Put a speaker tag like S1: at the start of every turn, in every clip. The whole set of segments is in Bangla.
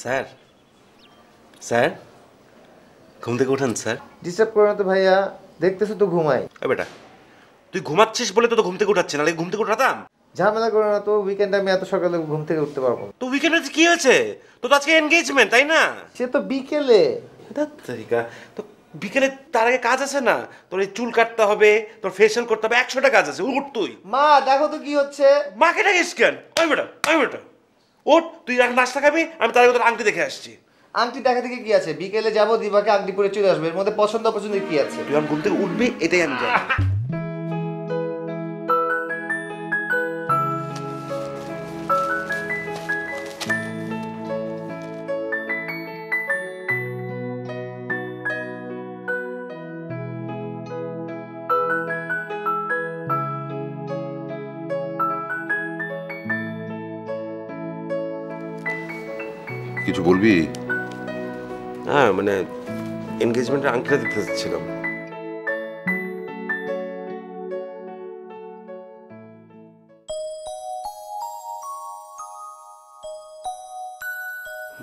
S1: স্যার স্যার ঘুম থেকে উঠান স্যার।
S2: ডিস্টার্ব করো না তো ভাইয়া, দেখতেছো তো ঘুমাই।
S1: বেটা তুই ঘুমাচ্ছিস বলে তো ঘুম থেকে উঠাচ্ছে, নাহলে ঘুম থেকে উঠাতাম।
S2: ঝামেলা করো না তো, উইকেন্ডে আমি এত সকালে ঘুম থেকে উঠতে পারবো না।
S1: তো উইকেন্ডে কি হয়েছে? তো আজকে এনগেজমেন্ট, তাই না?
S2: সে তো বিকেলে।
S1: তো বিকেলে তার আগে কাজ আছে না? তোর এই চুল কাটতে হবে, তোর ফেশিয়াল করতে হবে, 100টা কাজ আছে। উঠ তুই।
S2: মা দেখো তো কি হচ্ছে।
S1: মাকে ডাকিস কেন? বেটা ওঠ, তুই নাস্তা খাবি, আমি তার আগে তোর আংটি দেখে আসছি।
S2: আংটি দেখা থেকে কি আছে, বিকেলে যাবো, দিবাকে আংটি পরে চলে আসবে, এর মধ্যে পছন্দ অপছন্দ কি আছে?
S1: তুই আমার ঘুম থেকে উঠবি, এটাই আমি জানি।
S3: কিছু বলবি?
S1: হ্যাঁ মানে এনগেজমেন্টের আংটিটা দিতে চাচ্ছিলাম।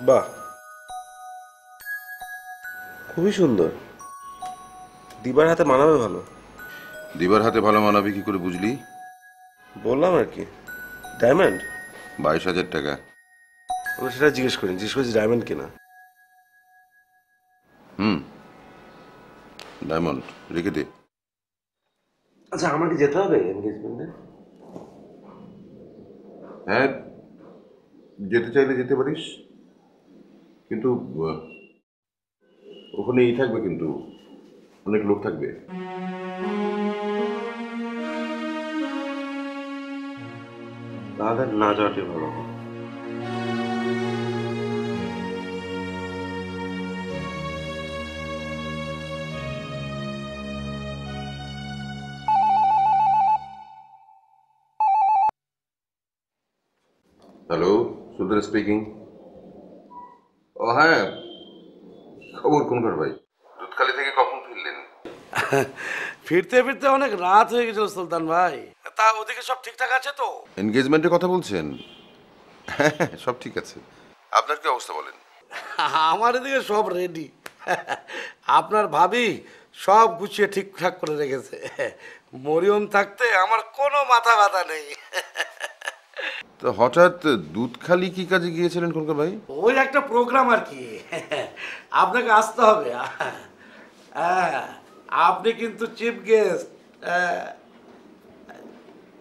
S1: বাহ, খুবই সুন্দর। দিবার হাতে মানাবে ভালো।
S3: দিবার হাতে ভালো মানাবে কি করে বুঝলি?
S1: বললাম আর কি, ডায়মন্ড।
S3: 22,000 টাকা।
S1: আমরা সেটা জিজ্ঞেস করেছি ডায়মন্ড কিনা।
S3: ডায়মন্ড রেখে দে।
S1: আচ্ছা আমার কি যেতে হবে এনগেজমেন্টে?
S3: হ্যাঁ, যেতে চাইলে যেতে পারিস, কিন্তু ওখানে থাকবে, কিন্তু অনেক লোক থাকবে।
S1: তাহলে না যাওয়াটাই ভালো।
S3: হ্যালো, সুন্দর স্পিকিং। ও হ্যাঁ, খবর কোনকার ভাই? দুধখালি থেকে কখন ফিরলেন?
S4: ফিরতে ফিরতে অনেক রাত হয়ে গেছিল সুলতান ভাই। তা ওদিকে সব ঠিকঠাক আছে তো?
S3: এনগেজমেন্টের কথা বলছেন? হ্যাঁ, সব ঠিক আছে। আপনার কি অবস্থা বলেন?
S4: আমার এদিকে সব রেডি। আপনার ভাবি সব গুছিয়ে ঠিকঠাক করে রেখেছে। মরিয়ম থাকতে আমার কোনো মাথা ব্যথা নেই।
S3: তো হঠাৎ দুধখালি কি কাজে গিয়েছিলেন কোনকার ভাই?
S4: ওই একটা প্রোগ্রাম আর কি, আপনাকে আসতে হবে। হ্যাঁ, আপনি কিন্তু চিফ গেস্ট।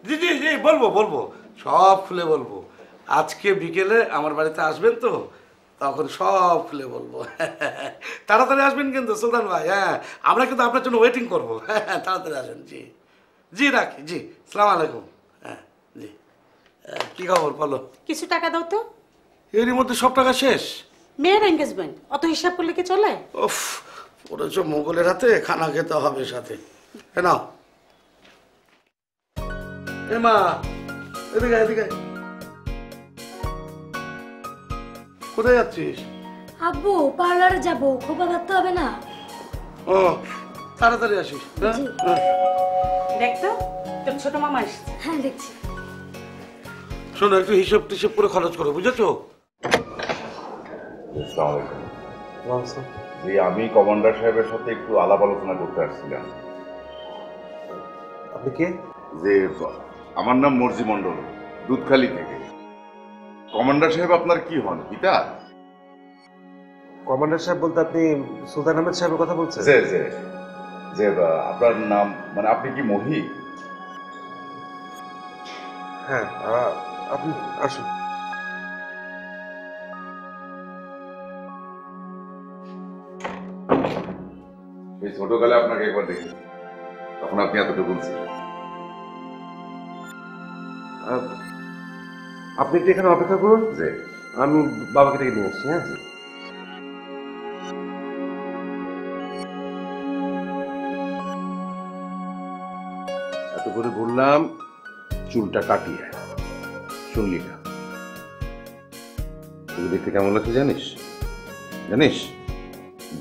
S4: জি জি জি, বলবো সব খুলে বলবো। আজকে বিকেলে আমার বাড়িতে আসবেন তো, তখন সব খুলে বলবো। তাড়াতাড়ি আসবেন কিন্তু সুলতান ভাই। হ্যাঁ, আমরা কিন্তু আপনার জন্য ওয়েটিং করবো। হ্যাঁ, তাড়াতাড়ি আসবেন। জি জি, রাখি। জি, সালাম আলাইকুম। হ্যাঁ জি, কি খবর বলো?
S5: কিছু টাকা দাও তো।
S4: এরই মধ্যে সব টাকা শেষ?
S5: মেয়ের এনগেজমেন্ট, অত হিসাব করলে কি চলে?
S4: উফ, পড়েছ মোগলের হাতে, খানা খেতে হবে সাথে। নাও। এ মা, এদিকে এদিকে। কোথায় যাচ্ছিস?
S6: আব্বু পার্লারে যাব, খোপা বাঁধতে হবে না?
S4: ও, তাড়াতাড়ি আসিস।
S5: দেখতো তোর ছোট মামা এসেছে।
S6: হ্যাঁ দেখছি।
S4: শোনো, একটু হিসেব টিসেব করে খরচ করো, বুঝেছো?
S7: জি, আমি কমান্ডার সাহেবের সাথে একটু আলাপ আলোচনা করতে আসছিলাম।
S1: আপনি কে?
S7: যে আমার নাম মর্জি মন্ডল, দুধখালি থেকে। কমান্ডার সাহেব আপনার কি হন, পিতা?
S1: কমান্ডার সাহেব বলতে আপনি সুলতান আহমেদ সাহেবের কথা বলছেন?
S7: যে যে যে আপনার নাম, মানে আপনি কি মহি?
S1: হ্যাঁ, আপনি আসুন।
S7: এই ছোটকালে আপনাকে একবার দেখি, তখন আপনি এতটুকু ছিলেন।
S1: আপনি একটু এখানে অপেক্ষা করুন,
S7: যে
S1: আমি বাবাকে ডেকে নিয়ে আসছি। হ্যাঁ,
S3: এত করে বললাম চুলটা কাটিয়ে, শুনলি না? তোকে দেখতে কেমন লাগছে জানিস?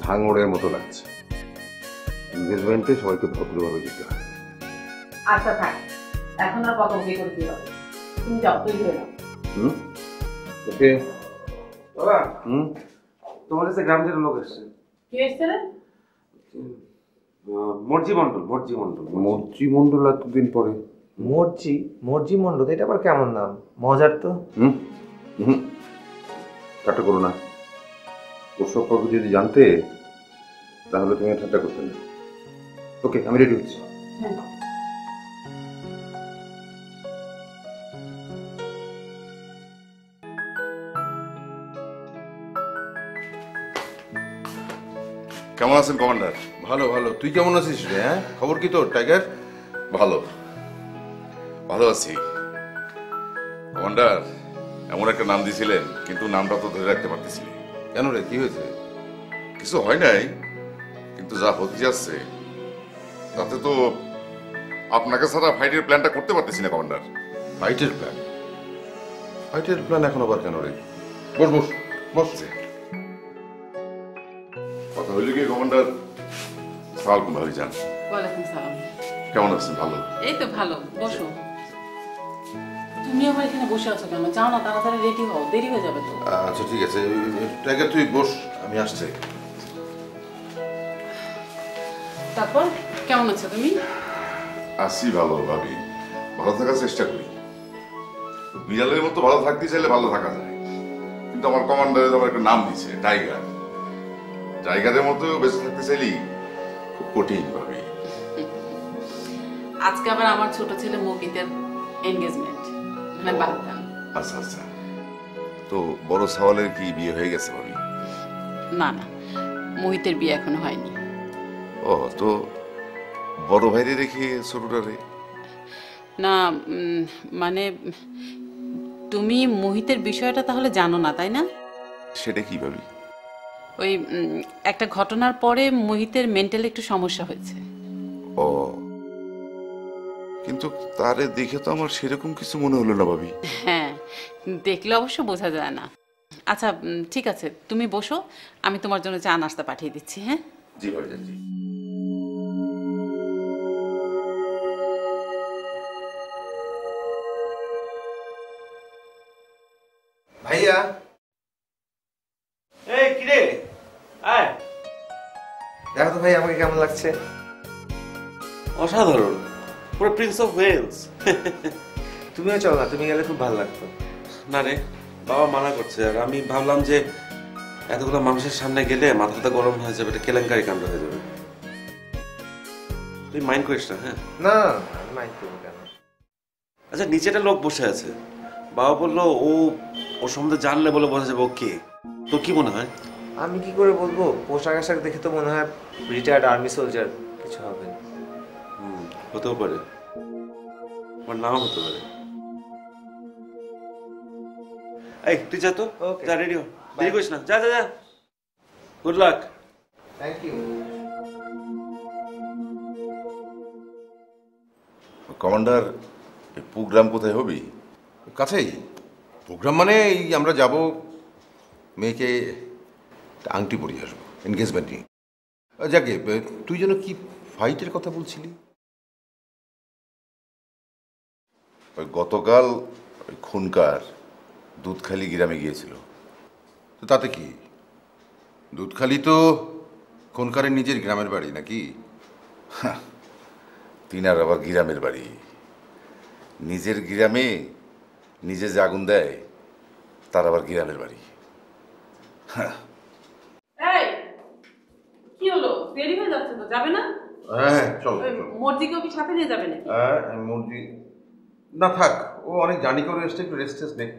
S3: ভাঙড়ের মতো লাগছে। এনগেজমেন্টে সবাইকে ভদ্রভাবে যেতে হয়।
S5: আচ্ছা থাক, এখন আর কত বিয়ে করতে হবে। তুমি যাও, তৈরি হয়ে নাও।
S3: ওকে,
S1: বাবা
S3: হুম
S1: তোমার কাছে গ্রাম থেকে লোক এসছে।
S5: কি হয়েছে রে?
S1: মর্জি মন্ডল, মর্জি মন্ডল।
S3: মন্ত্রিমণ্ডল এতদিন পরে।
S2: মর্জি মন্ডল, এটা আবার কেমন নাম? মজার তো।
S3: হুম হুম ঠাট্টা করো না। ওসব কথা যদি জানতে তাহলে তুমি ঠাট্টা করতে না। ওকে, আমি রেডি হচ্ছি। কেমন আছেন কমান্ডার? ভালো ভালো। তুই কেমন আছিস রে? হ্যাঁ, খবর কি তোর টাইগার? ভালো ভালো আছি কমান্ডার। এমন একটা নাম দিয়েছিলেন, কিন্তু নামটা তো ধরে রাখতে পারতেছি না। কেন রে, কি হয়েছে? কিছু হয় নাই, কিন্তু যা হতে যাচ্ছে তাতে তো আপনাকে ছাড়া ফাইটের প্ল্যানটা করতে পারতেছি না কমান্ডার। ফাইটের প্ল্যান? ফাইটের প্ল্যান এখন আবার কেন রে? বস বস বস। কথা হইলে কি কমান্ডার? সালাম ভাবি যান।
S5: ওয়ালাইকুম সালাম।
S3: কেমন আছেন? ভালো।
S5: এই তো ভালো, বসো। তুমি আবার এখানে বসে আছো কেন? যাও না, তাড়াতাড়ি রেডি হও, দেরি হয়ে যাবে তো।
S3: আচ্ছা ঠিক আছে, টাইগার তুই বস, আমি আসছি।
S5: তারপর কেমন আছো তুমি?
S3: আসি ভালো ভাবি, ভালো থাকার চেষ্টা করি। বিড়ালের মতো ভালো থাকতে চাইলে ভালো থাকা যায়, কিন্তু আমার কমান্ডারের আমার একটা নাম দিছে টাইগার। টাইগারের মতো বেঁচে থাকতে চাইলেই খুব কঠিন ভাবি।
S5: আজকে আবার আমার ছোট ছেলে মৌকিতের এনগেজমেন্ট, মানে বাগদান।
S3: আচ্ছা আচ্ছা, তো বড় সাওয়ালের কি বিয়ে হয়ে গেছে ভাবি?
S5: না না, মোহিতের বিয়ে এখনো হয়নি।
S3: ও, তো বড় ভাইরে রেখে ছোটটারে?
S5: না মানে তুমি মোহিতের বিষয়টা তাহলে জানো না, তাই না?
S3: সেটা কি ভাবি?
S5: ওই একটা ঘটনার পরে মোহিতের মেন্টালি একটু সমস্যা হয়েছে।
S3: ও, কিন্তু তারে দেখে তো আমার সেরকম কিছু মনে হলো না ভাবি।
S5: হ্যাঁ, দেখলে অবশ্য বোঝা যায় না। আচ্ছা ঠিক আছে, তুমি বসো, আমি তোমার জন্য চা নাস্তা পাঠিয়ে দিচ্ছি। হ্যাঁ
S3: জি ভাই, জি।
S2: ভাইয়া,
S1: এই কিরে, আয়।
S2: দেখো তো ভাই আমাকে কেমন লাগছে।
S1: অসাধারণ, পুরো প্রিন্স অফ ওয়েলস।
S2: তুমিও চলো না, তুমি গেলে খুব ভালো লাগতো।
S1: না রে, বাবা মানা করছে, আর আমি ভাবলাম যে এতগুলো মানুষের সামনে গেলে মাথাটা গরম হয়ে যাবে, এটা কেলেঙ্কারি কাণ্ড হয়ে যাবে। তুই মাইন্ড করিস না? হ্যাঁ
S2: না আমি মাইন্ড করবো কেন?
S1: আচ্ছা, নিচে একটা লোক বসে আছে, বাবা বললো ওর সম্বন্ধে জানলে বলে বোঝা যাবে ও কে। তোর কি মনে হয়?
S2: আমি কি করে বলবো, পোশাক আশাক দেখে তো মনে হয় রিটায়ার্ড আর্মি সোলজার, কিছু হবে না।
S1: হতেও পারে, আমার নাও হতে পারে। এই তুই যা তো,
S2: Okay.
S1: যা, রেডি হ, দেরি করিস না, যা যা যা, good luck.
S2: Thank you.
S3: Commander, program কোথায় হবে?
S8: কাছেই। প্রোগ্রাম মানে এই আমরা যাব, মেয়েকে একটা আংটি পরিয়ে আসবো, এনগেজমেন্ট নিয়ে। যাকে, তুই যেন কি ফাইটের কথা বলছিলি?
S3: ওই গতকাল ওই খুনকার দুধখালি গ্রামে গিয়েছিল।
S8: তো তাতে কি? দুধখালি তো খুনকারের নিজের গ্রামের বাড়ি নাকি?
S3: তিনার আবার গ্রামের বাড়ি। নিজের গ্রামে নিজে যে আগুন দেয়, তার আবার গ্রামের বাড়ি।
S5: এই কি হলো, দেরি হয়ে যাচ্ছে তো, যাবে না?
S8: হ্যাঁ চল।
S5: মর্জিকেও কি সাথে নিয়ে যাবে নাকি?
S8: মন্ত্রী না থাক, ও অনেক জার্নি করে এসছে, একটু রেস্ট নেই।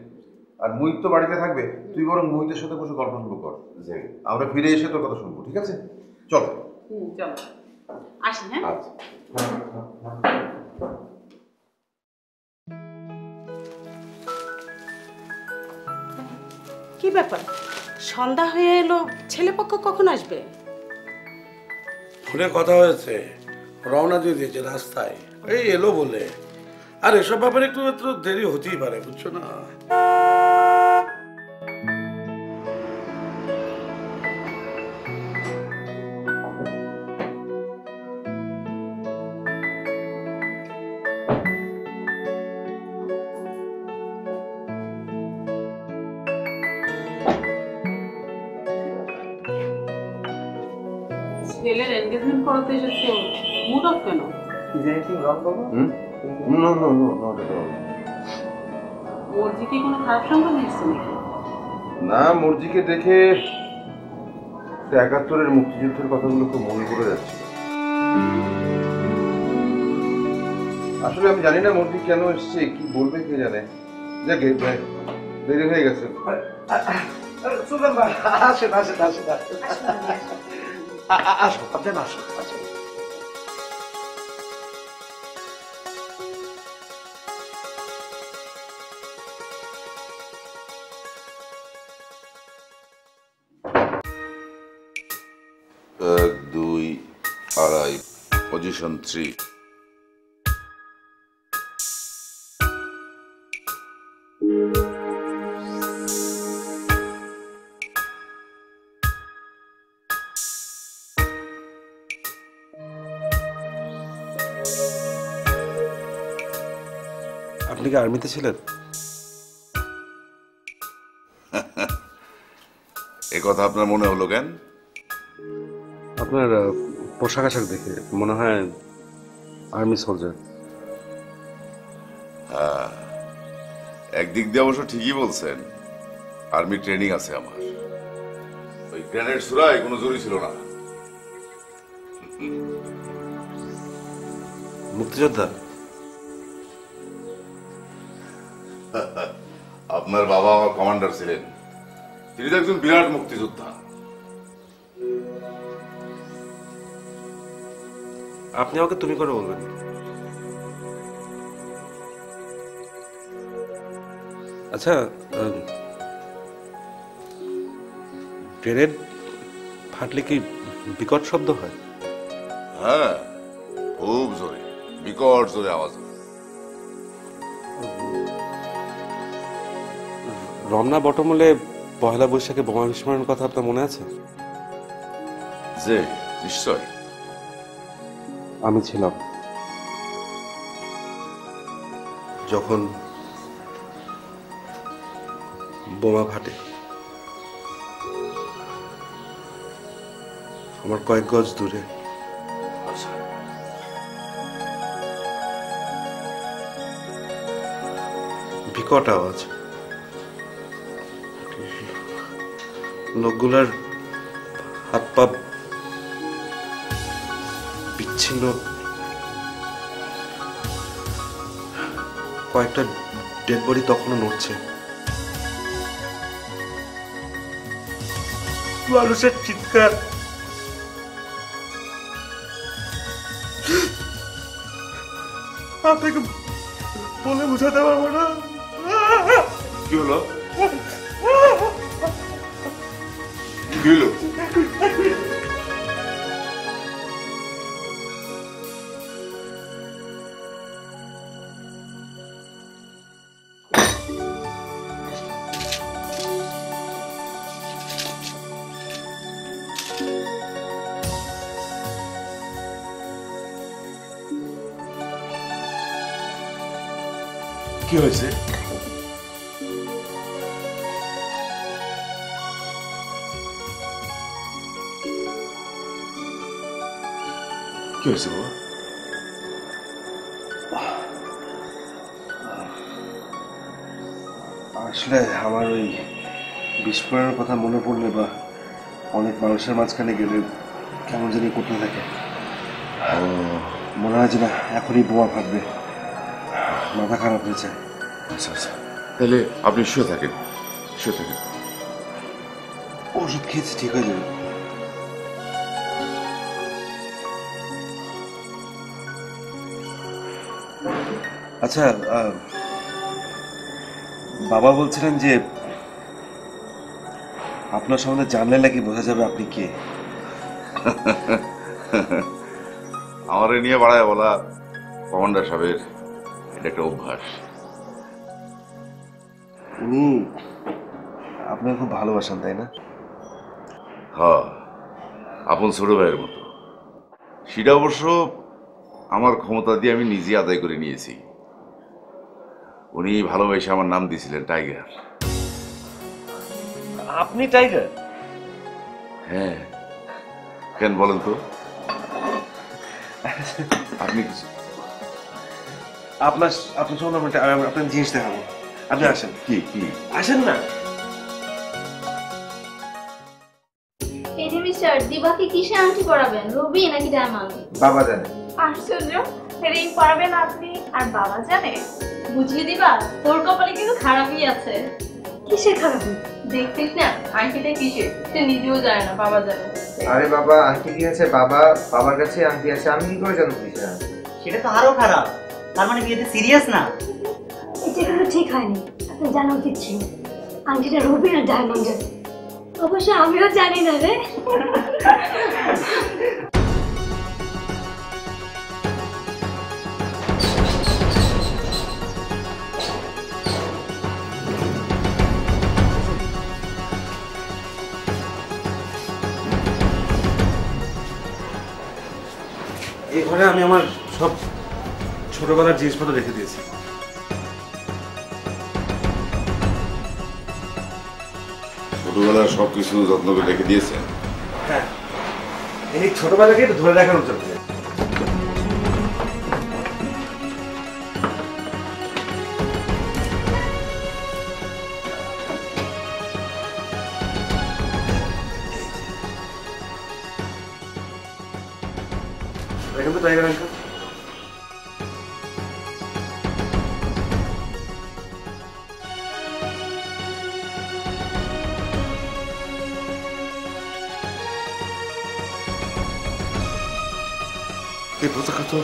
S8: আর মুহিত তো বাড়িতে থাকবে, তুই বরং মুহিতের সাথে বসে গল্প শুরু কর, আমরা ফিরে এসে তোর কথা শুনবো, ঠিক আছে? চল।
S5: চলো আসি। হ্যাঁ
S8: আচ্ছা।
S5: কি ব্যাপার, সন্ধ্যা হয়ে এলো, ছেলেপক্ষ কখন আসবে?
S4: ফোনে কথা হয়েছে, রওনা দিয়ে দিয়েছে রাস্তায়, এই এলো বলে। আর এসব ব্যাপারে একটু একটু দেরি হতেই পারে, বুঝছো না?
S5: এনগেজমেন্ট করাতে এসেছো, মুড অফ কেন?
S2: ইজ এনিথিং রং বাবা?
S8: No no no not at all.
S5: মর্জি কি কোনো খারাপ সংবাদ দিচ্ছে নাকি?
S8: না, মর্জিকে দেখে ৭১-এর মুক্তিযুদ্ধের কথাগুলো খুব মনে পড়ে যাচ্ছে। আসলে আমি জানি না মর্জি কেন এসছে, কি বলবে কে জানে। যাকে দেরি হয়ে গেছে।
S4: সুলতান ভাই আসেন আসেন আসেন আসো, আপনার আসো আসো।
S3: এক, দুই, আড়াই, পজিশন 3।
S1: আপনি কি আর্মিতে ছিলেন?
S3: এ কথা আপনার মনে হলো কেন?
S1: আপনার পোশাক আশাক দেখে মনে হয় আর্মি সোলজার।
S3: একদিক দিয়ে অবশ্য ঠিকই বলছেন, আর্মি ট্রেনিং আছে আমার। ওই গ্রেনেড ছুড়ায় কোনো জরুরি ছিল না।
S1: মুক্তিযোদ্ধা?
S3: আপনার বাবা আমার কমান্ডার ছিলেন, তিনি তো একজন বিরাট মুক্তিযোদ্ধা।
S1: আপনি আমাকে তুমি করে বলবেন। আচ্ছা, গ্রেনেড ফাটলে কি বিকট শব্দ হয়?
S3: হ্যাঁ, খুব জোরে, বিকট জোরে আওয়াজ হয়।
S1: রমনা বটমূলে পয়লা বৈশাখে বোমা বিস্ফোরণের কথা আপনার মনে আছে?
S3: যে নিশ্চয়।
S1: আমি ছিলাম যখন বোমা ফাটে। আমার কয়েক গজ দূরে। বিকট আওয়াজ, লোকগুলার হাত পা বিচ্ছিন্ন, কয়েকটা ডেড বডি তখনও নড়ছে। মানুষের চিৎকার, আপনাকে বলে বোঝাতে পারবো না।
S3: কি হলো? কি হলো? কি হয়েছে? কি হয়েছে বাবা?
S1: আসলে আমার ওই বিস্ফোরণের কথা মনে পড়লে বা অনেক মানুষের মাঝখানে গেলে কেমন জানি করতে থাকে। মনে হয় যে না এখনই বোমা ফাটবে, মাথা খারাপ হয়ে যায়।
S3: আচ্ছা আচ্ছা, তাহলে আপনি শুয়ে থাকেন, শুয়ে থাকেন।
S1: ওষুধ খেয়েছি, ঠিক হয়ে যাবে। আচ্ছা, বাবা বলছিলেন যে আপনার সম্বন্ধে জানলে নাকি বোঝা যাবে আপনি কে।
S3: আমারে নিয়ে বাড়ায় বলা কমান্ডার সাহেবের এটা একটা অভ্যাস।
S1: উনি আপনাকে খুব ভালোবাসেন, তাই না?
S3: হ্যাঁ, আপন ছোট ভাইয়ের মতো। সেটা অবশ্য আমার ক্ষমতা দিয়ে আমি নিজে আদায় করে নিয়েছি। উনি ভালোবেসে আমার নাম দিয়েছিলেন টাইগার।
S2: আপনি টাইগার?
S3: হ্যাঁ, কেন বলেন তো? আপনি কিছু
S1: আপনার আপনি শোন আপনার জিনিস দেখাবো, আপনি আসেন।
S3: কি কি
S1: আসেন না।
S9: এই যে মিস্টার, দিবাকে কিসে আংটি পরাবেন, রুবি নাকি ডায়মন্ড?
S2: বাবা জানে।
S9: আশ্চর্য, রিং পরাবেন আপনি আর বাবা জানে? বুঝলি দিবা, তোর কপালে কিন্তু খারাপই আছে।
S6: কিসের খারাপ?
S9: দেখছিস না আংটিটা কিসের, সে নিজেও জানে না, বাবা জানে।
S2: আরে বাবা, আংটি কি আছে? বাবার কাছে আংটি আছে, আমি কি করে জানবো কিসের আংটি?
S10: সেটা তো আরো খারাপ। তার মানে বিয়েতে সিরিয়াস না?
S6: এটা কিন্তু ঠিক হয়নি, আপনার জানা উচিত ছিল আংটিটা রুবি আর ডায়মন্ডের। অবশ্য আমিও জানি না রে।
S1: এই ঘরে আমি আমার সব ছোটবেলার জিনিসপত্র রেখে দিয়েছি।
S3: ছোটবেলার সবকিছু যত্ন করে রেখে দিয়েছেন?
S1: হ্যাঁ, এই ছোটবেলাকে একটু ধরে রাখার উচিত। দেখেন তো টাইগার আঙ্কেল,
S3: এই পতাকা তো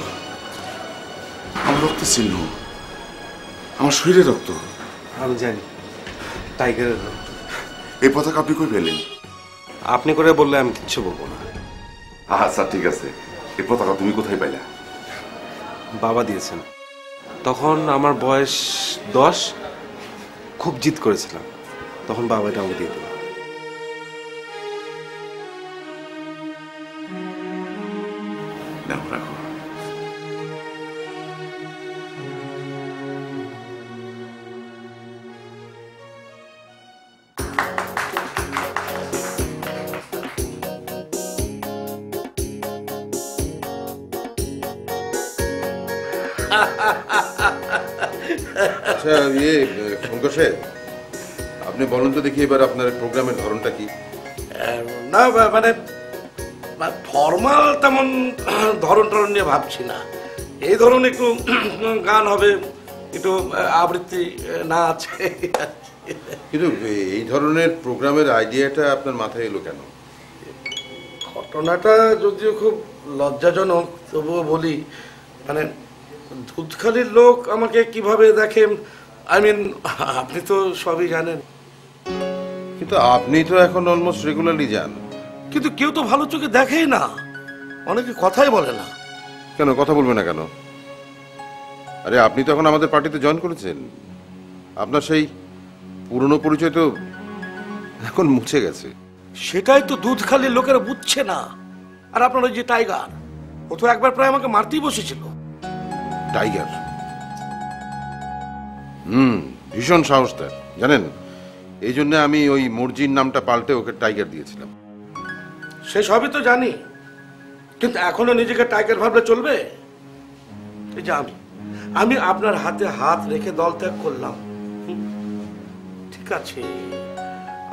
S3: আমার রক্তের চিহ্ন, আমার শরীরে রক্ত।
S1: আমি জানি টাইগারের রক্ত।
S3: এই পতাকা আপনি কই পেলেন?
S1: আপনি করে বললে আমি কিচ্ছু বলবো না।
S3: আচ্ছা ঠিক আছে, এই পতাকা তুমি কোথায় পাইলা?
S1: বাবা দিয়েছেন, তখন আমার বয়স 10, খুব জিদ করেছিলাম, তখন বাবা এটা আমাকে দিয়ে দিল।
S3: নাও রাখো।
S8: আচ্ছা শঙ্কর, আপনি বলুন তো দেখি এবার আপনার প্রোগ্রামের ধরনটা কি?
S4: না মানে ফর্মাল তেমন ধরন টরন নিয়ে ভাবছি না। এই ধরুন একটু গান হবে, একটু আবৃত্তি নাচ।
S8: কিন্তু এই ধরনের প্রোগ্রামের আইডিয়াটা আপনার মাথায় এলো কেন?
S4: ঘটনাটা যদিও খুব লজ্জাজনক, তবুও বলি, মানে দুধখালির লোক আমাকে কিভাবে দেখে, আই মিন আপনি তো সবই জানেন।
S8: কিন্তু আপনি তো এখন অলমোস্ট রেগুলারলি যান।
S4: কিন্তু কেউ তো ভালো চোখে দেখেই না, অনেকে কথাই বলে না।
S8: কেন কথা বলবে না কেন? আরে আপনি তো এখন আমাদের পার্টিতে জয়েন করেছেন, আপনার সেই পুরনো পরিচয় তো এখন মুছে গেছে।
S4: সেটাই তো দুধখালির লোকেরা বুঝছে না। আর আপনার ওই যে টাইগার, ও তো একবার প্রায় আমাকে মারতেই বসেছিল।
S8: টাইগার? ভীষণ সাহস তার, জানেন? এই জন্য আমি ওই মর্জির নামটা পাল্টে ওকে টাইগার দিয়েছিলাম।
S4: সে সবই তো জানি, কিন্তু এখনো নিজেকে টাইগার ভাবলে চলবে? এই যে আমি আপনার হাতে হাত রেখে দল ত্যাগ করলাম, ঠিক আছে,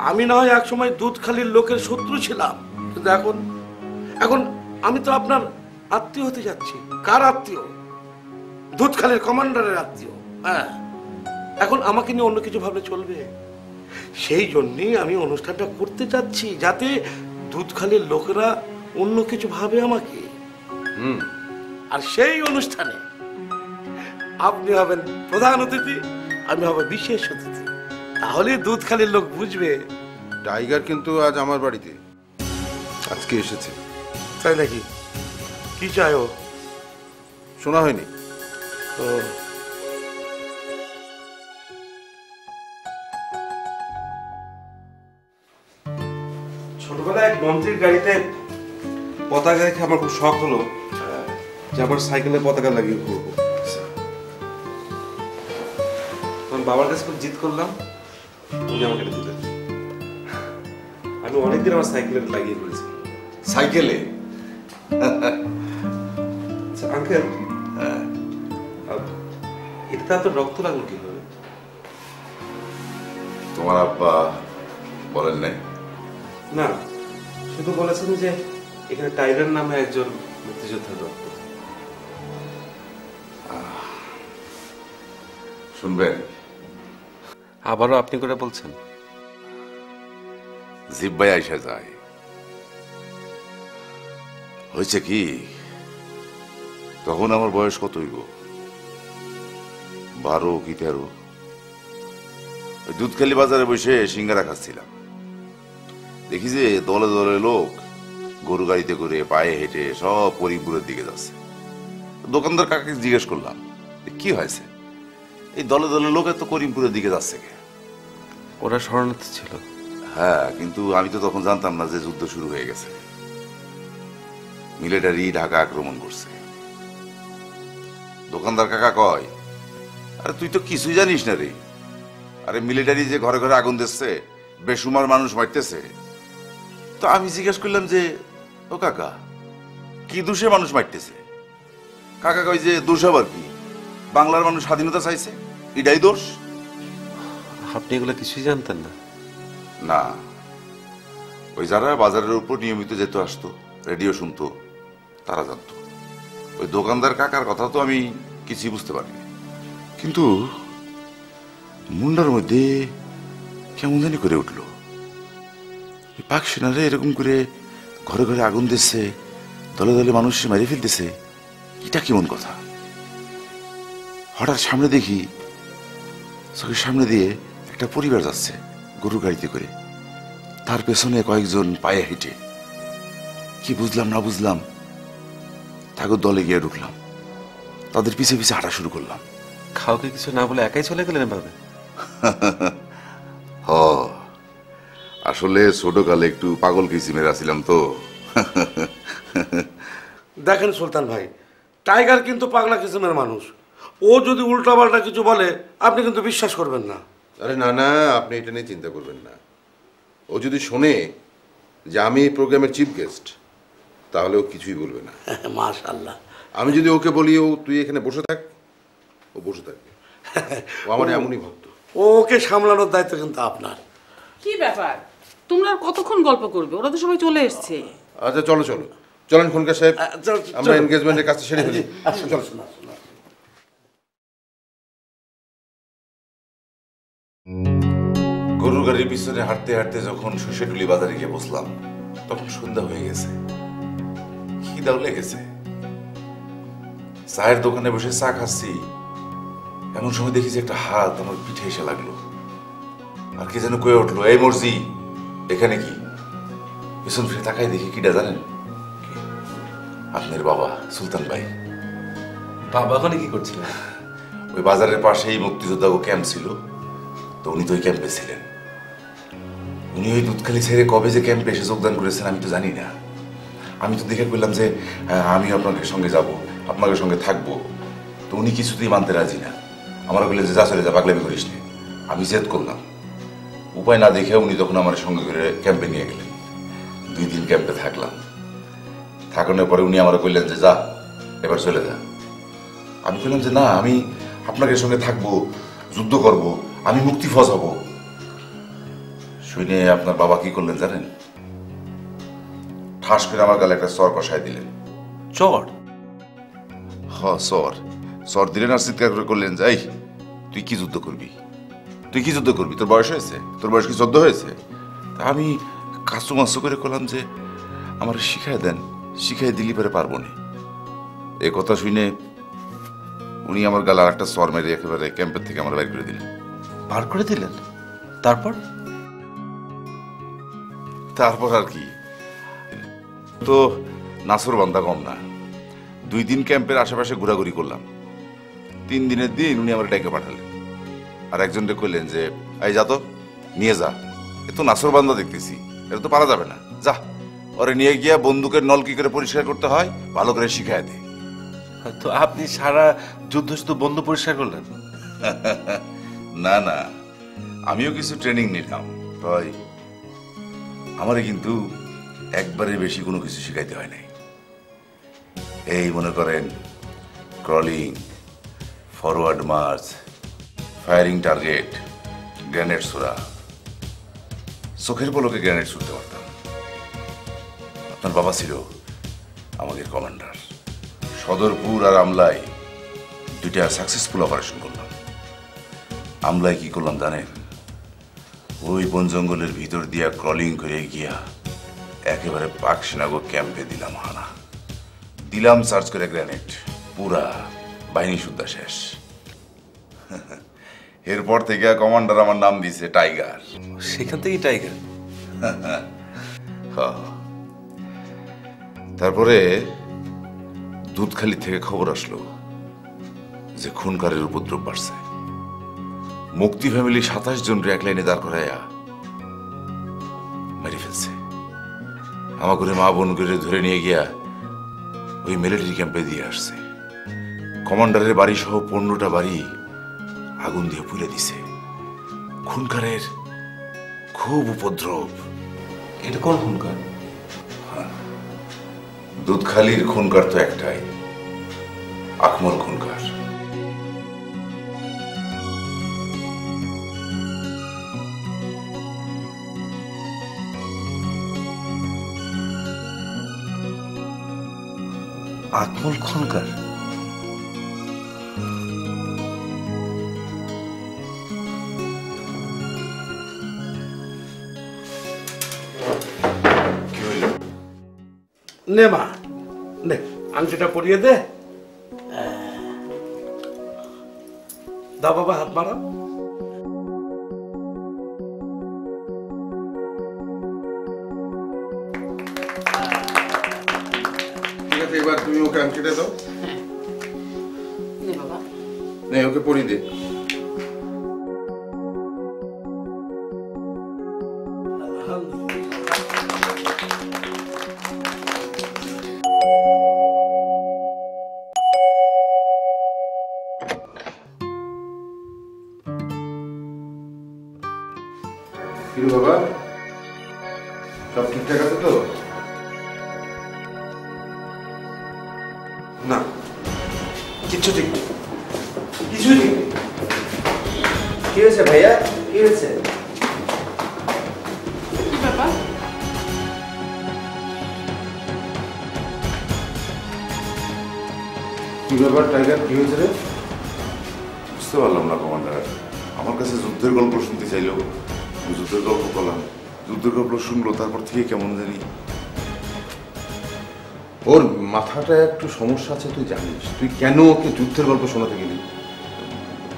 S4: আমি না হয় একসময় দুধখালির লোকের শত্রু ছিলাম, কিন্তু এখন আমি তো আপনার আত্মীয় হতে যাচ্ছি। কার আত্মীয়? দুধখালির কমান্ডারের আত্মীয়। হ্যাঁ, এখন আমাকে নিয়ে অন্য কিছু ভাবলে চলবে? সেই জন্যই আমি অনুষ্ঠানটা করতে চাচ্ছি, যাতে দুধখালির লোকেরা অন্য কিছু ভাবে আমাকে। আর সেই অনুষ্ঠানে আপনি হবেন প্রধান অতিথি, আমি হব বিশেষ অতিথি। তাহলে দুধখালির লোক বুঝবে।
S8: টাইগার কিন্তু আজ আমার বাড়িতে আজকে এসেছে।
S4: তাই নাকি? কি চাই ও?
S8: শোনা হয়নি
S4: তো
S1: ছোটবেলায় এক মন্ত্রীর গাড়িতে পতাকা দেখে আমার খুব শখ হলো যে আবার সাইকেলে পতাকা লাগিয়ে ঘুরবো। তখন বাবার কাছে খুব জিদ করলাম, উনি আমাকে এটা দিলেন। আমি অনেকদিন আমার সাইকেলে লাগিয়ে ঘুরেছি।
S3: সাইকেলে?
S1: আঙ্কেল এটাতে এত রক্ত লাগলো কিভাবে?
S3: তোমার আব্বা বলেন নাই?
S1: না, শুধু বলেছেন যে এখানে টাইগার নামে একজন মুক্তিযোদ্ধার রক্ত।
S3: শুনবেন?
S1: আবারও আপনি করে বলছেন?
S3: জিব্বাই আইসা যায়। হয়েছে কি, তখন আমার বয়স কত হইব, 12 কি 13। ওই দুধখালি বাজারে বসে সিঙ্গারা খাচ্ছিলাম, দেখি যে দলে দলে লোক গরু গাড়িতে করে পায়ে হেঁটে সব করিমপুরের দিকে যাচ্ছে। দোকানদার কাকে জিজ্ঞেস করলাম কি হয়েছে, এই দলে দলে লোক এত করিমপুরের দিকে যাচ্ছে কে?
S1: ওরা শরণার্থী ছিল।
S3: হ্যাঁ, কিন্তু আমি তো তখন জানতাম না যে যুদ্ধ শুরু হয়ে গেছে, মিলিটারি ঢাকা আক্রমণ করছে। দোকানদার কাকা কয়, আরে তুই তো কিছুই জানিস না রে, আরে মিলিটারি যে ঘরে ঘরে আগুন দিচ্ছে, বেসুমার মানুষ মারতেছে। তো আমি জিজ্ঞেস করলাম যে ও কাকা কি দোষে মানুষ মারতেছে? কাকা কয় যে দোষ আবার কি, বাংলার মানুষ স্বাধীনতা চাইছে, এটাই দোষ।
S1: আপনি এগুলো কিছুই জানতেন না?
S3: না, ওই যারা বাজারের উপর নিয়মিত যেত আসতো, রেডিও শুনতো, তারা জানতো। ওই দোকানদার কাকার কথা তো আমি কিছুই বুঝতে পারিনি, কিন্তু মুন্ডার মধ্যে কেমন জানি করে উঠলো। পাক সেনারে এরকম করে ঘরে ঘরে আগুন দিচ্ছে, দলে দলে মানুষ মেরে ফেলতেছে, এটা কেমন কথা? হঠাৎ সামনে দেখি, চোখের সামনে দিয়ে একটা পরিবার যাচ্ছে গরু গাড়িতে করে, তার পেছনে কয়েকজন পায়ে হেঁটে। কি বুঝলাম না বুঝলাম, ঠাকুর দলে গিয়ে ঢুকলাম, তাদের পিছে পিছে হাঁটা শুরু করলাম।
S1: কাউকে কিছু না বলে একাই চলে গেলেন এভাবে?
S3: হ, আসলে ছোটকালে একটু পাগল কিসিমের আছিলাম তো।
S4: দেখেন সুলতান ভাই, টাইগার কিন্তু পাগলা কিসিমের মানুষ। ও যদি উল্টাপাল্টা কিছু বলে আপনি কিন্তু বিশ্বাস করবেন না।
S8: আরে না না, আপনি এটা নিয়ে চিন্তা করবেন না। ও যদি শোনে যে আমি এই প্রোগ্রামের চিফ গেস্ট, তাহলে ও কিছুই বলবে না।
S4: মাশাআল্লাহ।
S8: আমি যদি ওকে বলি ও তুই এখানে বসে থাক, ও বসে থাকবে। ও আমার এমনই ভক্ত।
S4: ওকে সামলানোর দায়িত্ব কিন্তু আপনার।
S5: কি ব্যাপার, তোমরা আর কতক্ষণ গল্প করবে? ওরা তো সবাই চলে এসছে।
S8: আচ্ছা চলো চলো, চলেন খনকার সাহেব, আমরা এনগেজমেন্টের কাছে সেরে ফেলি। চলো।
S3: গরুর গাড়ির পিছনে হাঁটতে হাঁটতে যখন শস্যটুলি বাজারে গিয়ে বসলাম, তখন সন্ধ্যা হয়ে গেছে, খিদাও লেগেছে। চায়ের দোকানে বসে চা খাচ্ছি, এমন সময় দেখি যে একটা হাত আমার পিঠে এসে লাগলো, আর কে যেন কয়ে উঠলো, এই মর্জি এখানে কি? পিছন ফিরে তাকাই দেখি কিটা জানেন? আপনার বাবা সুলতান ভাই।
S1: বাবা ওখানে কি করছিলেন?
S3: ওই বাজারের পাশেই মুক্তিযোদ্ধা ক্যাম্প ছিল, তো উনি তো ওই ক্যাম্পে ছিলেন। উনি ওই দুধখালি ছেড়ে কবে যে ক্যাম্পে এসে যোগদান করেছেন আমি তো জানি না। আমি তো দেখে বললাম যে আমি আপনাদের সঙ্গে যাব, আপনাদের সঙ্গে থাকবো। তো উনি কিছুতেই মানতে রাজি না, আমার বললেন যে যা চলে যা, পাগলামি করিস নি। আমি জেদ করলাম, উপায় না দেখে উনি তখন আমার সঙ্গে করে ক্যাম্পে নিয়ে গেলেন। 2 দিন ক্যাম্পে থাকলাম। থাকানোর পরে উনি আমার বললেন যে যা এবার চলে যা। আমি বললাম যে না, আমি আপনাদের সঙ্গে থাকবো, যুদ্ধ করব, আমি মুক্তি ফজ হব। শুনে আপনার বাবা কি করলেন জানেন? ঠাস করে আমার গালে একটা চর কষায় দিলেন।
S1: চর?
S3: চর দিলেন আর চিৎকার করে করলেন যে এই তুই কি যুদ্ধ করবি, তুই কি যুদ্ধ করবি, তোর বয়স হয়েছে, তোর বয়স কি 14 হয়েছে? তা আমি কাঁচু মাচু করে করলাম যে আমার শিখাই দেন, শিখাই দিলি পরে পারবো না। এ কথা শুনে উনি আমার গালে আর একটা চর মেরে একেবারে ক্যাম্পের থেকে আমার বাইর করে দিলেন।
S1: বার করে দিলেন? তারপর?
S3: তারপর আর কি, তো নাসর বান্দা কম না। 2 দিন ক্যাম্পের আশেপাশে ঘোরাঘুরি করলাম। 3 দিনের দিন উনি আমার ডেকে পাঠালেন, আর একজনকে কইলেন যে এই যা তো নিয়ে যা, এ তো নাসর বান্দা দেখতেছি, এটা তো পারা যাবে না, যা ওরে নিয়ে গিয়া বন্দুকের নল কি করে পরিষ্কার করতে হয় ভালো করে শিখায় দে।
S1: তো আপনি সারা যুদ্ধ শুধু বন্ধু পরিষ্কার করলেন?
S3: না না, আমিও কিছু ট্রেনিং নিলাম, তাই আমারে কিন্তু একবারে বেশি কোনো কিছু শিখাইতে হয় নাই। এই মনে করেন crawling, forward March, firing target, grenade ছোড়া। চোখের পলকে গ্রেনেড ছুটতে পারতাম। আপনার বাবা ছিল আমাদের কমান্ডার। সদরপুর আর আমলায় দুইটা সাকসেসফুল অপারেশন করলাম। আমলায় কি করলাম জানেন? ওই বন জঙ্গলের ভিতর দিয়া ক্রলিং করে গিয়া একেবারে পাক সেনাগো ক্যাম্পে দিলাম হানা। দিলাম সার্চ করে গ্রেনেড, পুরা বাহিনী সুদ্ধা শেষ। এরপর থেকে কমান্ডার আমার নাম দিয়েছে টাইগার।
S1: সেখান থেকেই টাইগার।
S3: তারপরে দুধখালি থেকে খবর আসলো যে খুনকারের উপদ্রব বাড়ছে। মুক্তি ফ্যামিলি 27 জন এক লাইনে দাঁড় করাইয়া মেরে ফেলছে। আমার করে মা বোন করে ধরে নিয়ে গিয়া ওই মিলিটারি ক্যাম্পে দিয়ে আসছে। কমান্ডারের বাড়ি সহ 15টা বাড়ি আগুন দিয়ে পুড়ে দিছে। খুনকারের খুব উপদ্রব।
S1: এটা কোন খুনকার?
S3: দুধখালির খুনকার তো একটাই, আকমল খুনকার।
S1: আকমল খুনকার?
S4: নে মা, নে আংটিটা পরিয়ে দে। দাও বাবা, হাত বাড়াও।
S8: ঠিক আছে, এবার তুমি ওকে আংটিটা দাও।
S5: নে বাবা।
S8: নে ওকে পরিয়ে দে। কিরে বাবা, সব ঠিকঠাক আছে তো?
S1: না, কিচ্ছু ঠিক নেই, কিছুই ঠিক নেই।
S2: কি হয়েছে ভাইয়া, কি হয়েছে?
S5: কি ব্যাপার?
S8: কি ব্যাপার টাইগার, কি হয়েছে রে?
S3: বুঝতে পারলাম না কমান্ডার। আমার কাছে যুদ্ধের গল্প শুনতে চাইলো, যুদ্ধের গল্প করলাম। যুদ্ধের গল্প শুনলো, তারপর থেকে কেমন জানি।
S8: ওর মাথাটা একটু সমস্যা আছে, তুই জানিস। তুই কেন ওকে যুদ্ধের গল্প শোনাতে গেলি?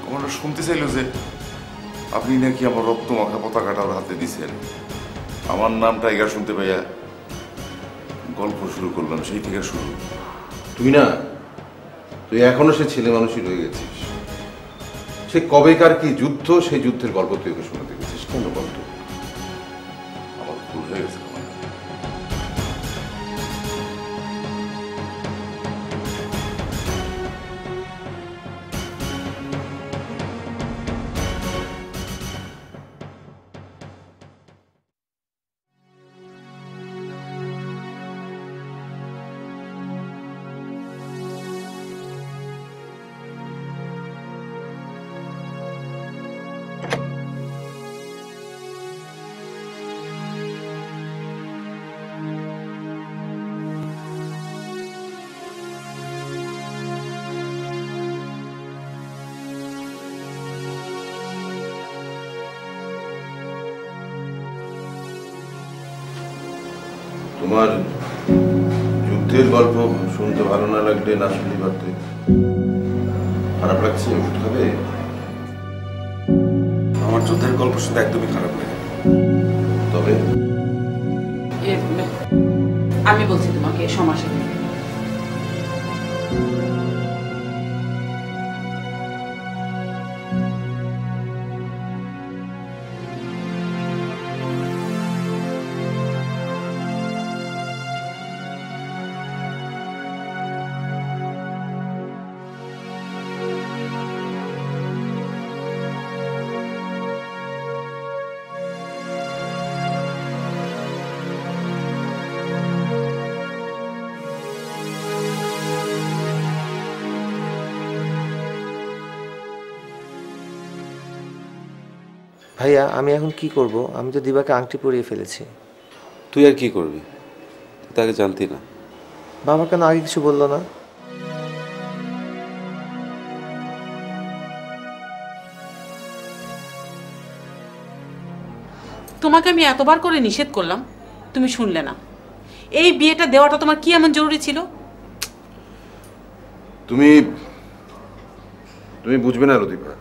S3: কমান্ডার শুনতে চাইলো যে আপনি নাকি আমার রক্ত মাখা পতাকাটা ওর হাতে দিছেন। আমার নাম টাইগার শুনতে পাইয়া গল্প শুরু করলাম, সেই থেকে শুরু।
S8: তুই না, তুই এখনো সে ছেলে মানুষই রয়ে গেছিস। সে কবেকার কি যুদ্ধ, সেই যুদ্ধের গল্প তুই ওকে শোনাতে গেছিস কেন বলতো?
S3: আমার ভুল হয়ে গেছে কমান্ডার।
S8: তোমার যুদ্ধের গল্প শুনতে ভালো না লাগলে না শুনতে পারতে। খারাপ লাগছে, ওষুধ খাবে?
S1: আমার যুদ্ধের গল্প শুনতে একদমই খারাপ লাগে।
S8: তবে
S5: আমি বলছি তোমাকে সমস্যা নেই।
S2: ভাইয়া আমি এখন কি করব? আমি তো দিবাকে আংটি পরিয়ে ফেলেছি।
S1: তুই আর কি করবি? তুই তাকে জানতি না।
S2: বাবা কেন আগে কিছু বললো না?
S5: তোমাকে আমি এতবার করে নিষেধ করলাম, তুমি শুনলে না। এই বিয়েটা দেওয়াটা তোমার কি এমন জরুরি ছিল?
S8: তুমি তুমি বুঝবে না রদীপা,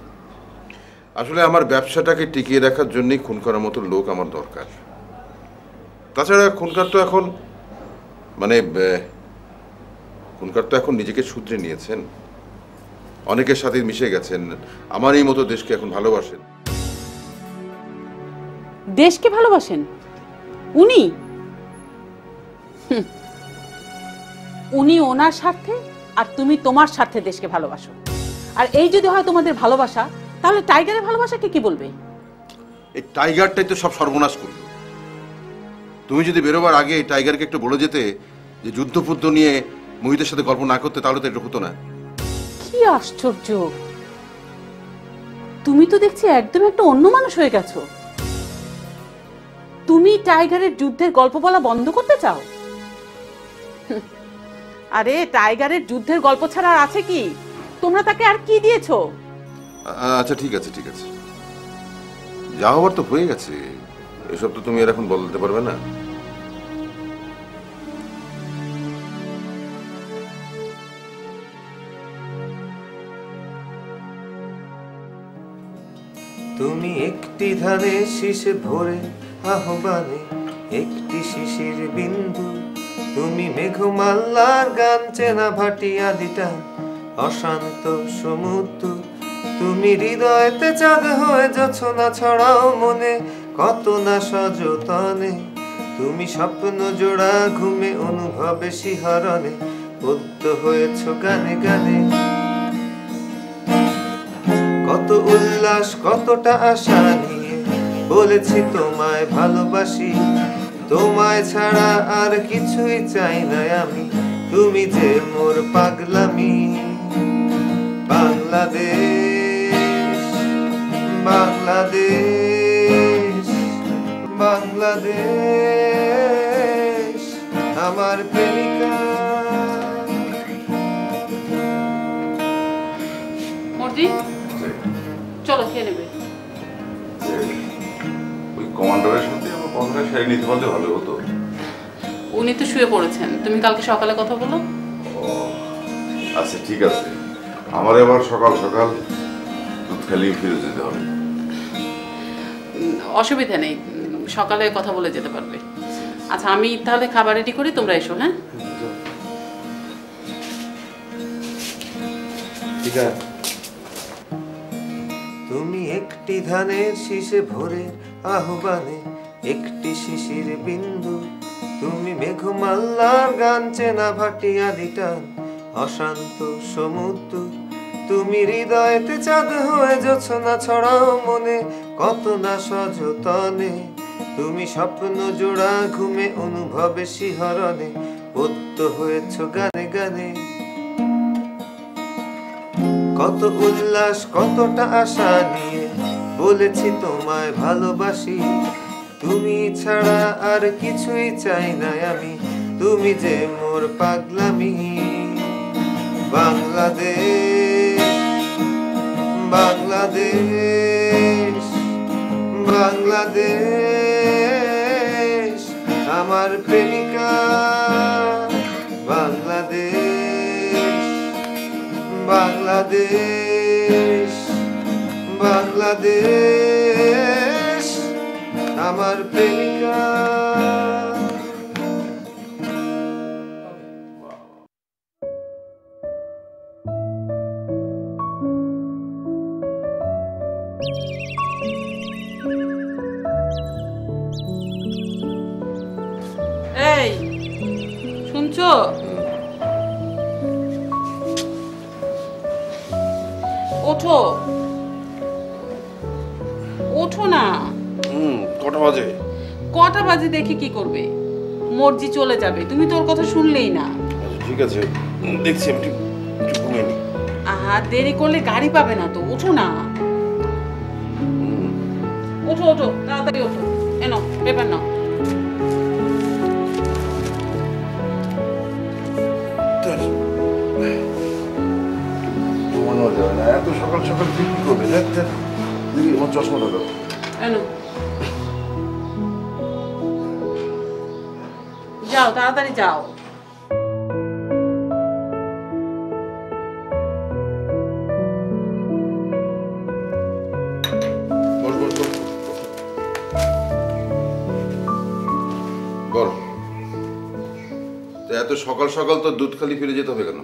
S8: আসলে আমার ব্যবসাটাকে টিকিয়ে রাখার জন্যই খুন করার মতো লোক আমার দরকার। তাছাড়া খুনকার তো এখন নিজেকে শুধরে নিয়েছেন, অনেকের সাথে মিশে গেছেন, আমার এই মতো দেশকে এখন ভালোবাসেন।
S5: দেশকে ভালোবাসেন উনি? উনি ওনার স্বার্থে আর তুমি তোমার স্বার্থে দেশকে ভালোবাসো। আর এই যদি হয় তোমাদের ভালোবাসা, তাহলে টাইগারের ভালোবাসাকে কি বলবে?
S8: এই টাইগারটাই তো সব সর্বনাশ করল। তুমি যদি বেরোবার আগে এই টাইগারকে একটু বলে যেতে যে যুদ্ধপুদ্ধ নিয়ে মোহিতের সাথে গল্প না করতে, তাহলে তো এটা হতো না।
S5: কি আশ্চর্য, তুমি তো দেখছি একদম একটা অন্য মানুষ হয়ে গেছো। তুমি টাইগারের যুদ্ধের গল্প বলা বন্ধ করতে চাও? আরে টাইগারের যুদ্ধের গল্প ছাড়া আর আছে কি? তোমরা তাকে আর কি দিয়েছো?
S8: আচ্ছা ঠিক আছে, যা হওয়ার তো হয়ে গেছে, এসব তো তুমি আর এখন বলতে পারবে না।
S2: তুমি একটি ধানের শীষে ভরে আহ্বানে একটি শিশির বিন্দু, তুমি মেঘমাল্লার গান চেনা ভাটিয়া দিটা অশান্ত সমুদ্র, তুমি হৃদয়তে চাঁদ হয়ে যাচ্ছ না ছড়াও মনে কত না সযতনে, তুমি স্বপ্ন জোড়া ঘুমে অনুভবে শিহরণে বদ্ধ হয়েছ গানে গানে। কত উল্লাস কতটা আশা নিয়ে বলেছি তোমায় ভালোবাসি, তোমায় ছাড়া আর কিছুই চাই না আমি, তুমি যে মোর পাগলামি। বাংলাদেশ বাংলাদেশ বাংলাদেশ আমার প্রেমিকা।
S5: মর্জি, চলো খেয়ে নেবে।
S7: ওই কমান্ডারের সাথে আমার কথাটা সেরে নিতে পারলে ভালো হতো।
S5: উনি তো শুয়ে পড়েছেন, তুমি কালকে সকালে কথা বলো।
S7: আচ্ছা ঠিক আছে, আমার এবার সকাল সকাল দুধখালি ফিরে যেতে হবে।
S5: অসুবিধা নেই, সকালে কথা বলে যেতে পারবে। আচ্ছা আমি তাহলে খাবার রেডি করি, তোমরা এসো। হ্যাঁ
S2: ঠিক আছে। তুমি একটি ধানের শীষে ভরে আহ্বানে একটি শিশির বিন্দু, তুমি মেঘমাল্লার গান চেনা ভাটিয়া দিটান অশান্ত সমুদ্র, তুমি হৃদয়তে চাঁদ হয়ে যাচ্ছ না ছড়াও মনে কত না সযতনে, তুমি স্বপ্ন জোড়া ঘুমে অনুভবে শিহরণে বদ্ধ হয়েছ গানে গানে। কত উল্লাস কতটা আশা নিয়ে বলেছি তোমায় ভালোবাসি, তুমি ছাড়া আর কিছুই চাই না আমি, তুমি যে মোর পাগলামি। বাংলাদেশ বাংলাদেশ বাংলাদেশ আমার প্রেমিকা। বাংলাদেশ বাংলাদেশ বাংলাদেশ আমার প্রেমিকা।
S5: এই শুনছো? ওঠো ওঠো না।
S1: কটা বাজে?
S5: কটা বাজে দেখে কি করবে? মর্জি চলে যাবে, তুমি তোর কথা শুনলেই না।
S1: ঠিক আছে দেখছি, আমি একটু ঘুমিয়ে নি।
S5: আহা দেরি করলে গাড়ি পাবে না তো, ওঠো না। ওঠো ওঠো, তাড়াতাড়ি ওঠো। এনো পেপার নাও।
S3: এত সকাল সকাল কি করবে? আমার চশমাটা দাও।
S5: এনো যাও, তাড়াতাড়ি যাও।
S8: বল, এত সকাল সকাল তো দুধখালি ফিরে যেতে হবে কেন?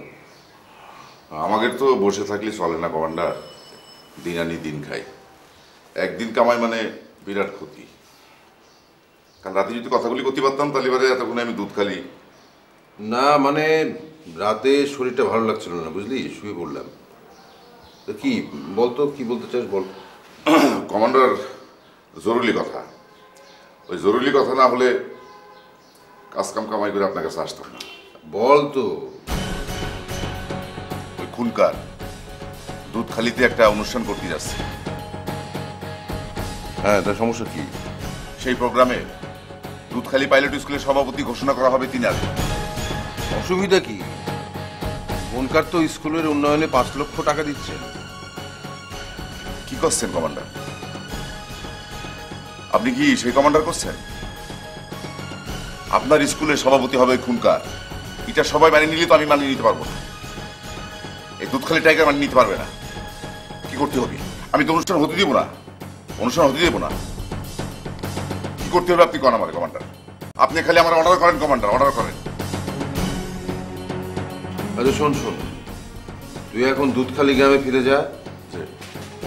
S7: আমাদের তো বসে থাকলে চলে না কমান্ডার, দিন আনি দিন খাই। একদিন কামাই মানে বিরাট ক্ষতি। কাল রাতে যদি কথাগুলি করতে পারতাম তাহলে এবারে এতক্ষণে আমি দুধখালি।
S8: না মানে রাতে শরীরটা ভালো লাগছিল না, বুঝলি, শুয়ে পড়লাম। তো কি বলতো, কি বলতে চাস বল।
S7: কমান্ডার, জরুরি কথা। ওই জরুরি কথা না হলে কাজ কাম কামাই করে আপনার কাছে আসতাম না।
S8: বল তো।
S7: ওই খুনকার দুধখালিতে একটা অনুষ্ঠান করতে যাচ্ছে।
S8: হ্যাঁ, তার সমস্যা কি?
S7: সেই প্রোগ্রামে দুধখালি পাইলট স্কুলের সভাপতি ঘোষণা করা হবে তিনি আসবেন।
S8: অসুবিধা কি? ওনকার তো স্কুলের উন্নয়নে 5 লক্ষ টাকা দিচ্ছে।
S7: কি করছেন কমান্ডার? আপনি কি সেই কমান্ডার করছেন? আপনার স্কুলের সভাপতি হবে খুনকার, এটা সবাই মানে নিলে তো আমি মানিয়ে নিতে পারবো না। এই দুধখালি টাইগার মানিয়ে নিতে পারবে না। কি করতে হবে? আমি তো অনুষ্ঠান হতে দিব না, অনুষ্ঠান হতে দেবো না। কি করতে হবে আপনি কোন আমারে কমান্ডার? আপনি খালি আমার অর্ডার করেন কমান্ডার, অর্ডার করেন।
S8: আচ্ছা শোন শোন, তুই এখন দুধখালি গ্রামে ফিরে যা,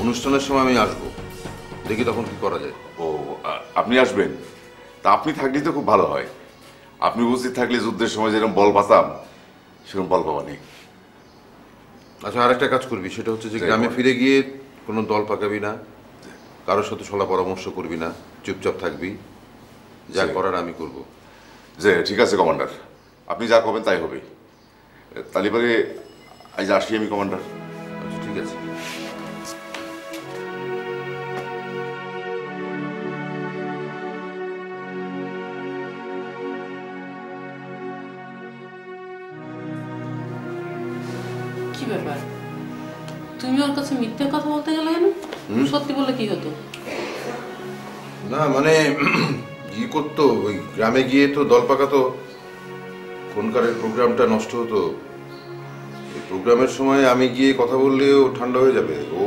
S8: অনুষ্ঠানের সময় আমি আসবো, দেখি তখন কি করা যায়।
S7: ও, আপনি আসবেন? তা আপনি থাকলে তো খুব ভালো হয়। আপনি উপস্থিত থাকলে যুদ্ধের সময় যেরকম বল পাতাম সেরকম বল পাবা নেই।
S8: আচ্ছা, আরেকটা কাজ করবি, সেটা হচ্ছে যে গ্রামে ফিরে গিয়ে কোনো দল পাকাবি না, কারোর সাথে সলা পরামর্শ করবি না, চুপচাপ থাকবি, যা করার আমি করব।
S7: যে ঠিক আছে কমান্ডার, আপনি যা করবেন তাই হবে। তাহলে পরে আজ আসি আমি কমান্ডার।
S8: আচ্ছা ঠিক আছে।
S5: কি ব্যাপার, তুমি ওর কাছে মিথ্যে কথা বলতে গেলে কেন? সত্যি বলে কি হতো?
S8: না মানে ই করতো, ওই গ্রামে গিয়ে তো দল পাকাতো, কোনকারের প্রোগ্রামটা নষ্ট হতো। এই প্রোগ্রামের সময় আমি গিয়ে কথা বললে ও ঠান্ডা হয়ে যাবে, ও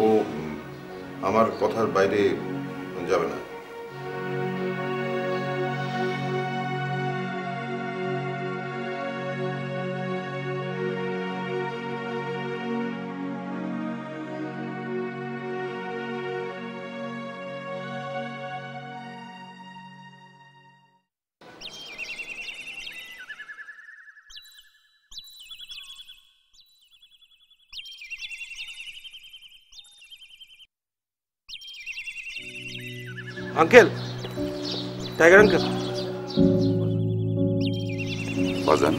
S8: আমার কথার বাইরে যাবে না।
S1: Uncle, tiger uncle.
S7: বাজান,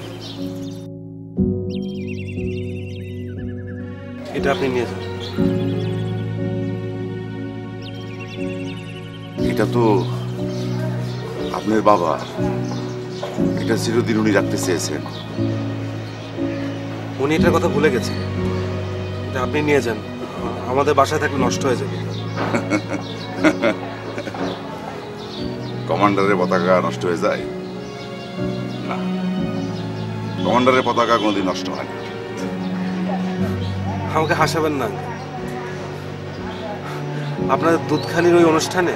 S1: এটা আপনি নিয়ে যান।
S7: এটা তো আপনার বাবা, এটা চিরদিন উনি রাখতে চেয়েছেন।
S1: উনি এটার কথা ভুলে গেছেন। এটা আপনি নিয়ে যান, আমাদের বাসায় থাকলে নষ্ট হয়ে যাবে।
S7: কমান্ডারের পতাকা নষ্ট হয়ে যায় না, কমান্ডারের পতাকা কোনোদিন নষ্ট হয় না।
S1: আমাকে হাসাবেন না। আপনাদের দুধখালির ওই অনুষ্ঠানে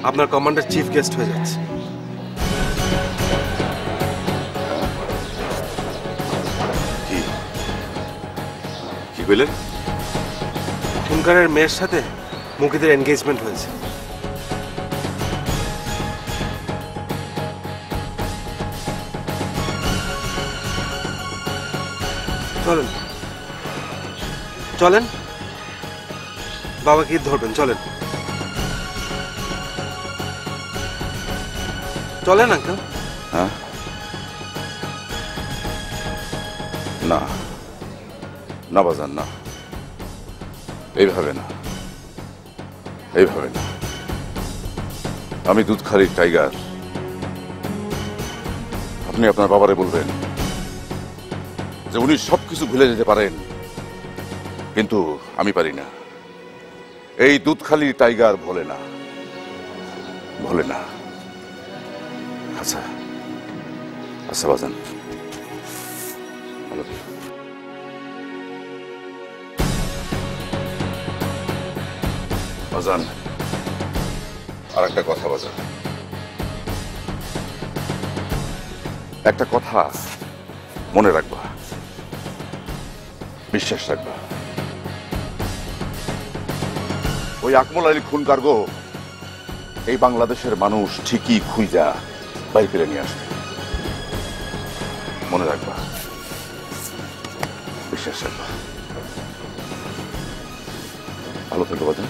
S1: আপনার কমান্ডার চিফ গেস্ট হয়ে যাচ্ছে।
S7: কি বললেন?
S1: খুনকারের মেয়ের সাথে মুকিদের এনগেজমেন্ট হয়েছে। চলেন চলেন, বাবাকে ধরবেন, চলেন চলেন আঙ্কেল।
S7: হ্যাঁ, না না বাজান, না, এইভাবে না, এইভাবে না। আমি দুধখালির টাইগার। আপনি আপনার বাবারে বলবেন যে উনি সবকিছু ভুলে যেতে পারেন, কিন্তু আমি পারি না। এই দুধখালির টাইগার ভোলে না, ভোলে না। আচ্ছা আচ্ছা বাজান, ভালো থেকো। বাজান, আর একটা কথা বাজান, একটা কথা মনে রাখবা, বিশ্বাস রাখবা। ওই আকমল আলী খুনকার গো এই বাংলাদেশের মানুষ ঠিকই খুঁজা বাইর করে নিয়ে আসবে, মনে রাখবা, বিশ্বাস রাখবা। ভালো থেকো বাজান।